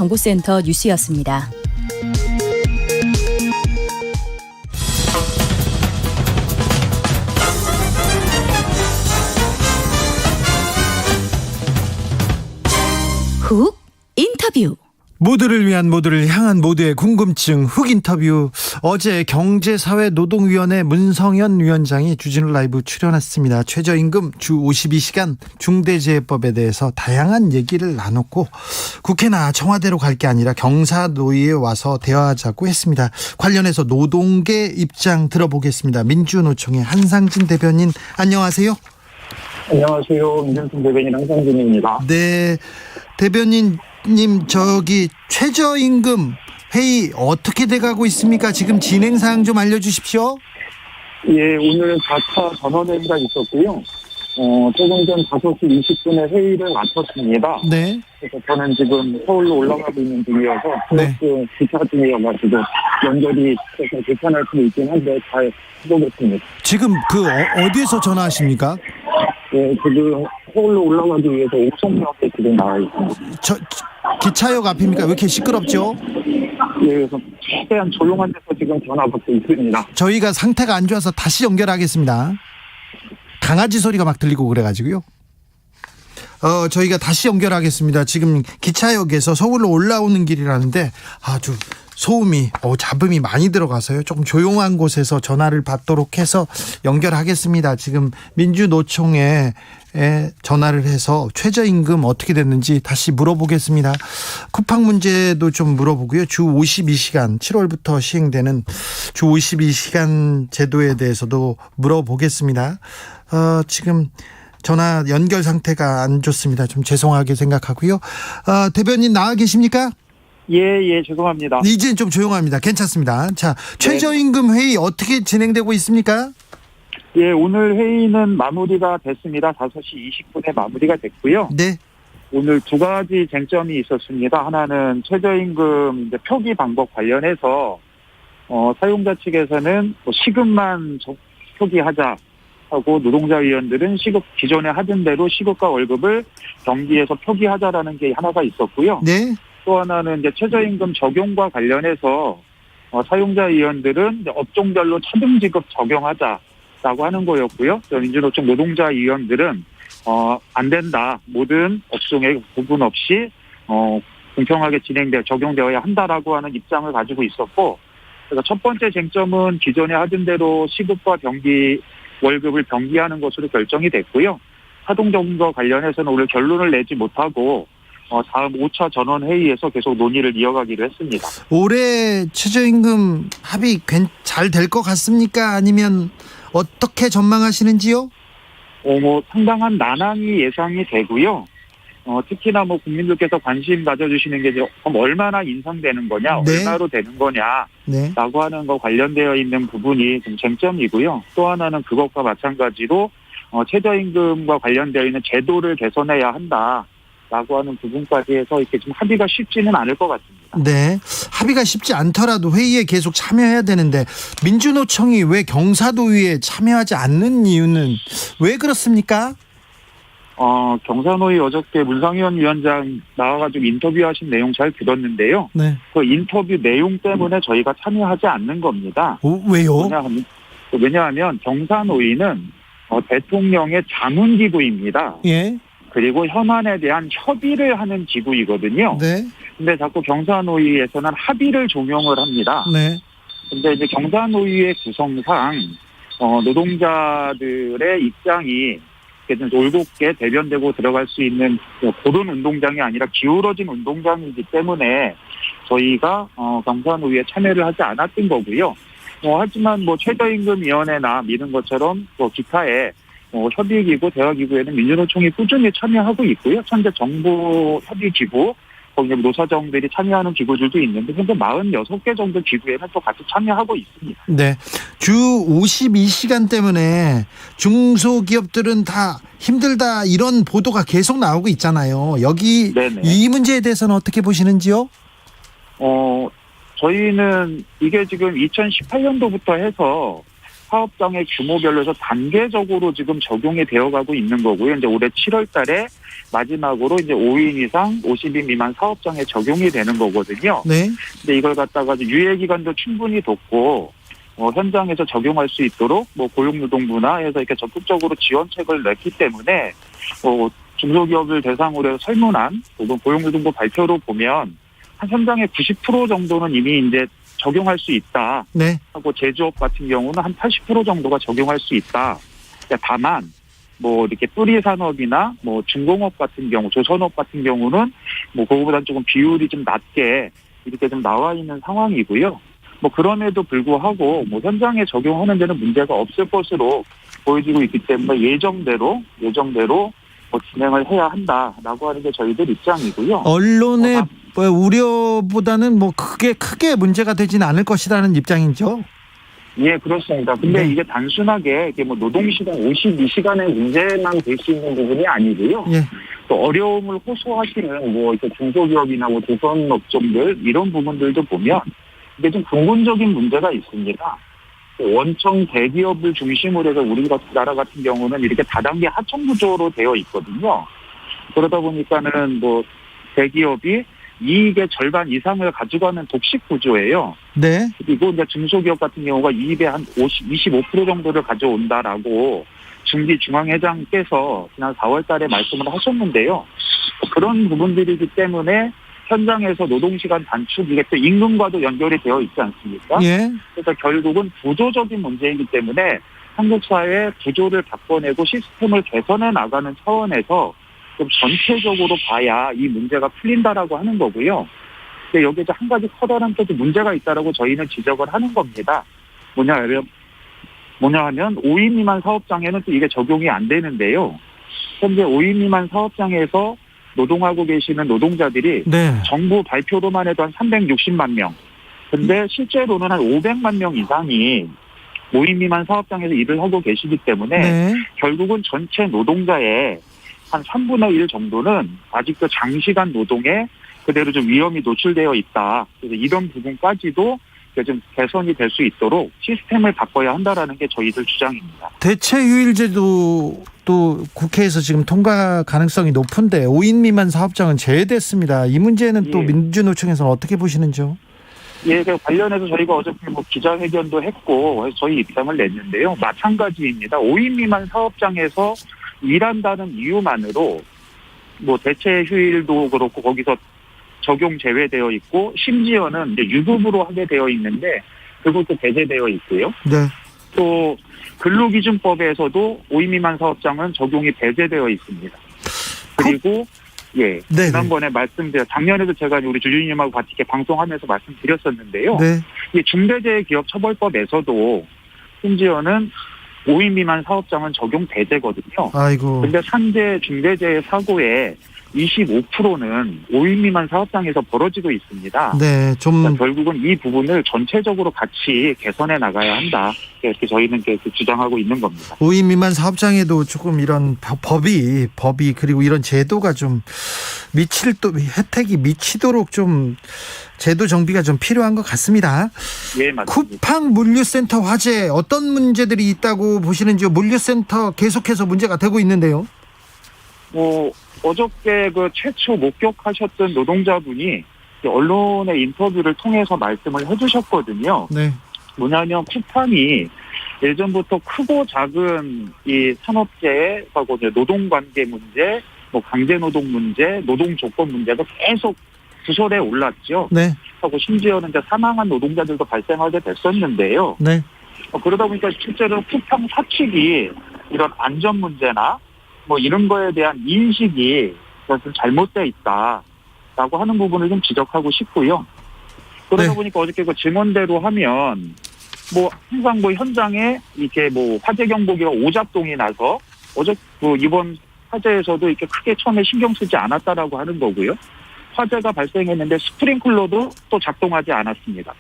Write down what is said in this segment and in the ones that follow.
정보센터 뉴스였습니다. 훅 인터뷰. 모두를 위한, 모두를 향한, 모두의 궁금증 훅 인터뷰. 어제 경제사회노동위원회 문성현 위원장이 주진우 라이브 출연했습니다. 최저임금 주 52시간 중대재해법에 대해서 다양한 얘기를 나눴고, 국회나 청와대로 갈 게 아니라 경사노위에 와서 대화하자고 했습니다. 관련해서 노동계 입장 들어보겠습니다. 민주노총의 한상진 대변인, 안녕하세요. 안녕하세요. 민주노총 대변인 한상진입니다. 네, 대변인 님, 최저임금 회의 어떻게 돼가고 있습니까? 지금 진행 사항 좀 알려주십시오. 예, 오늘 4차 전원회의가 있었고요. 조금 전 5시 20분에 회의를 마쳤습니다. 네. 그래서 저는 지금 서울로 올라가고 있는 중이어서 네. 기차 중이어가지고 연결이 조금 불편할 수도 있긴 한데 잘 해보겠습니다. 지금 어디에서 전화하십니까? 예, 지금 서울로 올라가기 위해서 옥성역에 지금 나와 있습니다. 기차역 앞입니까? 왜 이렇게 시끄럽죠? 예, 그래서 최대한 조용한 데서 지금 전화 받고 있습니다. 저희가 상태가 안 좋아서 다시 연결하겠습니다. 강아지 소리가 막 들리고 그래가지고요. 저희가 다시 연결하겠습니다. 지금 기차역에서 서울로 올라오는 길이라는데 아주 소음이 잡음이 많이 들어가서요. 조금 조용한 곳에서 전화를 받도록 해서 연결하겠습니다. 지금 민주노총에 전화를 해서 최저임금 어떻게 됐는지 다시 물어보겠습니다. 쿠팡 문제도 좀 물어보고요. 주 52시간 7월부터 시행되는 주 52시간 제도에 대해서도 물어보겠습니다. 지금 전화 연결 상태가 안 좋습니다. 좀 죄송하게 생각하고요. 대변인 나와 계십니까? 예, 죄송합니다. 이제는 좀 조용합니다. 괜찮습니다. 자, 최저임금 회의 어떻게 진행되고 있습니까? 예, 오늘 회의는 마무리가 됐습니다. 5시 20분에 마무리가 됐고요. 네. 오늘 두 가지 쟁점이 있었습니다. 하나는 최저임금 표기 방법 관련해서 사용자 측에서는 시급만 표기하자 하고, 노동자위원들은 기존에 하던 대로 시급과 월급을 병기해서 표기하자라는 게 하나가 있었고요. 네. 또 하나는 최저임금 적용과 관련해서 사용자위원들은 업종별로 차등지급 적용하자라고 하는 거였고요. 민주노총 노동자위원들은 안 된다. 모든 업종에 구분 없이 공평하게 적용되어야 한다라고 하는 입장을 가지고 있었고, 그래서 첫 번째 쟁점은 기존에 하던 대로 시급과 월급을 병기하는 것으로 결정이 됐고요. 사동적인 것 관련해서는 오늘 결론을 내지 못하고 다음 5차 전원회의에서 계속 논의를 이어가기로 했습니다. 올해 최저임금 합의 잘 될 것 같습니까? 아니면 어떻게 전망하시는지요? 상당한 난항이 예상이 되고요. 특히나 국민들께서 관심 가져주시는 게 얼마나 인상되는 거냐, 네. 얼마로 되는 거냐라고 네. 하는 거 관련되어 있는 부분이 좀 쟁점이고요. 또 하나는 그것과 마찬가지로 최저임금과 관련되어 있는 제도를 개선해야 한다라고 하는 부분까지 해서 이렇게 좀 합의가 쉽지는 않을 것 같습니다. 네, 합의가 쉽지 않더라도 회의에 계속 참여해야 되는데 민주노총이 왜 경사노위에 참여하지 않는 이유는 왜 그렇습니까? 경사노위 어저께 문상현 위원장 나와가지고 인터뷰하신 내용 잘 들었는데요. 네. 그 인터뷰 내용 때문에 저희가 참여하지 않는 겁니다. 왜요? 왜냐하면 경사노위는 대통령의 자문기구입니다. 예. 그리고 현안에 대한 협의를 하는 기구이거든요. 네. 근데 자꾸 경사노위에서는 합의를 종용을 합니다. 네. 근데 이제 경사노위의 구성상 노동자들의 입장이 올곧게 대변되고 들어갈 수 있는 그런 운동장이 아니라 기울어진 운동장이기 때문에 저희가 경사노위에 참여를 하지 않았던 거고요. 하지만 최저임금위원회나 이런 것처럼 기타의 협의기구, 대화기구에는 민주노총이 꾸준히 참여하고 있고요. 현재 정보협의기구, 거기 노사정들이 참여하는 기구들도 있는데 현재 46개 정도 기구에는 또 같이 참여하고 있습니다. 네, 주 52시간 때문에 중소기업들은 다 힘들다 이런 보도가 계속 나오고 있잖아요. 네네. 이 문제에 대해서는 어떻게 보시는지요? 저희는 이게 지금 2018년도부터 해서 사업장의 규모별로 해서 단계적으로 지금 적용이 되어가고 있는 거고요. 이제 올해 7월 달에 마지막으로 이제 5인 이상 50인 미만 사업장에 적용이 되는 거거든요. 네. 근데 이걸 갖다가 유예 기간도 충분히 뒀고 현장에서 적용할 수 있도록 고용노동부나 해서 이렇게 적극적으로 지원책을 냈기 때문에 중소기업을 대상으로 해서 설문한 혹은 고용노동부 발표로 보면 한 현장의 90% 정도는 이미 이제 적용할 수 있다. 네. 하고 제조업 같은 경우는 한 80% 정도가 적용할 수 있다. 다만 이렇게 뿌리 산업이나 중공업 같은 경우, 조선업 같은 경우는 그거보다는 조금 비율이 좀 낮게 이렇게 좀 나와 있는 상황이고요. 그럼에도 불구하고 현장에 적용하는 데는 문제가 없을 것으로 보여지고 있기 때문에 예정대로 진행을 해야 한다라고 하는 게 저희들 입장이고요. 언론의 우려보다는 크게 문제가 되지는 않을 것이라는 입장이죠. 예, 그렇습니다. 근데 네. 이게 단순하게 노동시간 52시간의 문제만 될 수 있는 부분이 아니고요. 예. 또 어려움을 호소하시는 이렇게 중소기업이나 조선업종들 이런 부분들도 보면 이게 좀 근본적인 문제가 있습니다. 원청 대기업을 중심으로 해서 우리나라 같은 경우는 이렇게 다단계 하청 구조로 되어 있거든요. 그러다 보니까는 대기업이 이익의 절반 이상을 가져가는 독식 구조예요. 네. 그리고 이제 중소기업 같은 경우가 이익의 한 25% 정도를 가져온다라고 중기중앙회장께서 지난 4월 달에 말씀을 하셨는데요. 그런 부분들이기 때문에 현장에서 노동시간 단축, 이게 또 임금과도 연결이 되어 있지 않습니까? 예. 그래서 결국은 구조적인 문제이기 때문에 한국 사회의 구조를 바꿔내고 시스템을 개선해 나가는 차원에서 좀 전체적으로 봐야 이 문제가 풀린다라고 하는 거고요. 근데 여기에 한 가지 커다란 또 문제가 있다라고 저희는 지적을 하는 겁니다. 뭐냐 하면 5인 미만 사업장에는 또 이게 적용이 안 되는데요. 현재 5인 미만 사업장에서 노동하고 계시는 노동자들이 네. 정부 발표로만 해도 한 360만 명. 근데 실제로는 한 500만 명 이상이 5인 미만 사업장에서 일을 하고 계시기 때문에 네. 결국은 전체 노동자의 한 3분의 1 정도는 아직도 장시간 노동에 그대로 좀 위험이 노출되어 있다. 그래서 이런 부분까지도 좀 개선이 될 수 있도록 시스템을 바꿔야 한다라는 게 저희들 주장입니다. 대체휴일제도 또 국회에서 지금 통과 가능성이 높은데 5인 미만 사업장은 제외됐습니다. 이 문제는 또 예. 민주노총에서는 어떻게 보시는지요? 예, 그 관련해서 저희가 어저께 기자회견도 했고 저희 입장을 냈는데요. 마찬가지입니다. 5인 미만 사업장에서 일한다는 이유만으로 대체 휴일도 그렇고 거기서 적용 제외되어 있고 심지어는 이제 유급으로 하게 되어 있는데 그것도 배제되어 있고요. 네. 또 근로기준법에서도 5인 미만 사업장은 적용이 배제되어 있습니다. 그리고 예, 네. 지난번에 작년에도 제가 우리 주주님하고 같이 이렇게 방송하면서 말씀드렸었는데요. 네. 이 중대재해기업처벌법에서도 심지어는 5인 미만 사업장은 적용 배제거든요. 아이고. 근데 산재 중대재해 사고의 25%는 5인 미만 사업장에서 벌어지고 있습니다. 네, 그러니까 결국은 이 부분을 전체적으로 같이 개선해 나가야 한다. 이렇게 저희는 이렇게 주장하고 있는 겁니다. 5인 미만 사업장에도 조금 이런 법이 그리고 이런 제도가 좀 혜택이 미치도록 좀 제도 정비가 좀 필요한 것 같습니다. 예, 맞습니다. 쿠팡 물류센터 화재 어떤 문제들이 있다고 보시는지요? 물류센터 계속해서 문제가 되고 있는데요. 어저께 최초 목격하셨던 노동자분이 언론의 인터뷰를 통해서 말씀을 해주셨거든요. 네. 뭐냐면 쿠팡이 예전부터 크고 작은 이 산업재해하고 노동관계 문제, 강제노동 문제, 노동 조건 문제가 계속 구설에 올랐죠. 네. 하고 심지어는 이제 사망한 노동자들도 발생하게 됐었는데요. 네. 그러다 보니까 실제로 쿠팡 사측이 이런 안전 문제나 이런 거에 대한 인식이 좀 잘못되어 있다라고 하는 부분을 좀 지적하고 싶고요. 그러다 네. 보니까 어저께 증언대로 하면 항상 현장에 이렇게 화재 경보기가 오작동이 나서 이번 화재에서도 이렇게 크게 처음에 신경 쓰지 않았다라고 하는 거고요. 화재가 발생했는데 스프링클러도 또 작동하지 않았습니다.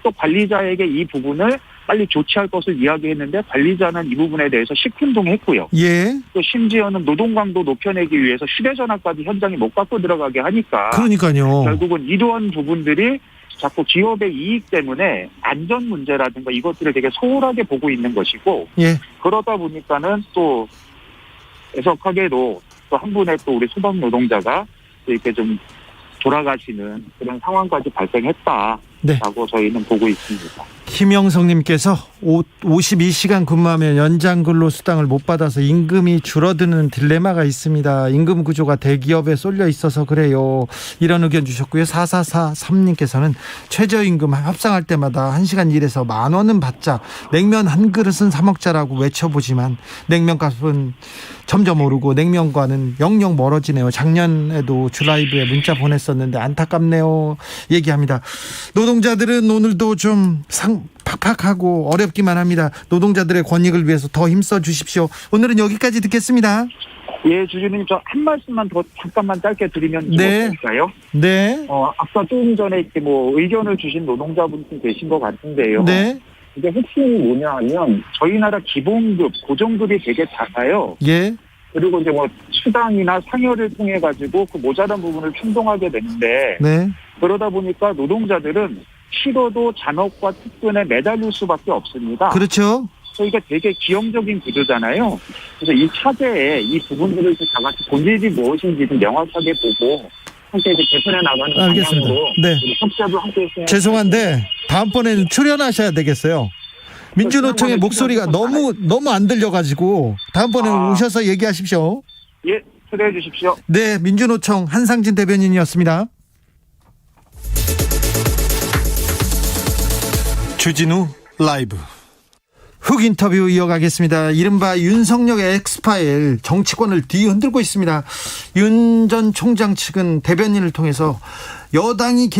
또 관리자에게 이 부분을 빨리 조치할 것을 이야기했는데 관리자는 이 부분에 대해서 시큰둥했고요. 예. 또 심지어는 노동 강도 높여내기 위해서 휴대전화까지 현장에 못 갖고 들어가게 하니까 그러니까요. 결국은 이러한 부분들이 자꾸 기업의 이익 때문에 안전 문제라든가 이것들을 되게 소홀하게 보고 있는 것이고, 예. 그러다 보니까는 또 애석하게도 또 한 분의 또 우리 소방 노동자가 또 이렇게 좀 돌아가시는 그런 상황까지 발생했다라고 네. 저희는 보고 있습니다. 김영성님께서 52시간 근무하면 연장 근로수당을 못 받아서 임금이 줄어드는 딜레마가 있습니다. 임금 구조가 대기업에 쏠려 있어서 그래요. 이런 의견 주셨고요. 4443님께서는 최저임금 합상할 때마다 1시간 일해서 10,000원은 받자, 냉면 한 그릇은 사 먹자라고 외쳐보지만 냉면값은 점점 오르고 냉면과는 영영 멀어지네요. 작년에도 주라이브에 문자 보냈었는데 안타깝네요. 얘기합니다. 노동자들은 오늘도 좀 팍팍하고 어렵기만 합니다. 노동자들의 권익을 위해서 더 힘써 주십시오. 오늘은 여기까지 듣겠습니다. 예, 주주님, 저 한 말씀만 더 잠깐만 짧게 드리면 네. 될까요? 네. 아까 조금 전에 이렇게 뭐 의견을 주신 노동자분들 계신 것 같은데요. 네. 이게 핵심이 뭐냐 하면 저희 나라 기본급, 고정급이 되게 작아요. 예. 그리고 이제 뭐 수당이나 상여를 통해 가지고 그 모자란 부분을 충동하게 되는데, 네. 그러다 보니까 노동자들은 싫어도 잔업과 특근에 매달릴 수밖에 없습니다. 그렇죠. 그러니까 되게 기형적인 구조잖아요. 그래서 이 차제에 이 부분들을 다 같이 본질이 무엇인지 좀 명확하게 보고 함께 이제 개선해 나가는 알겠습니다. 방향으로 네. 우리 협조도 함께 했으면. 죄송한데 다음번에는 출연하셔야 되겠어요. 민주노총의 목소리가 너무 안 들려가지고 다음번에 오셔서 얘기하십시오. 예, 초대해 주십시오. 네, 민주노총 한상진 대변인이었습니다. 주진우 라이브 훅 인터뷰 이어가겠습니다. 이른바 윤석열의 엑스파일, 정치권을 뒤흔들고 있습니다. 윤 전 총장 측은 대변인을 통해서 여당이 개입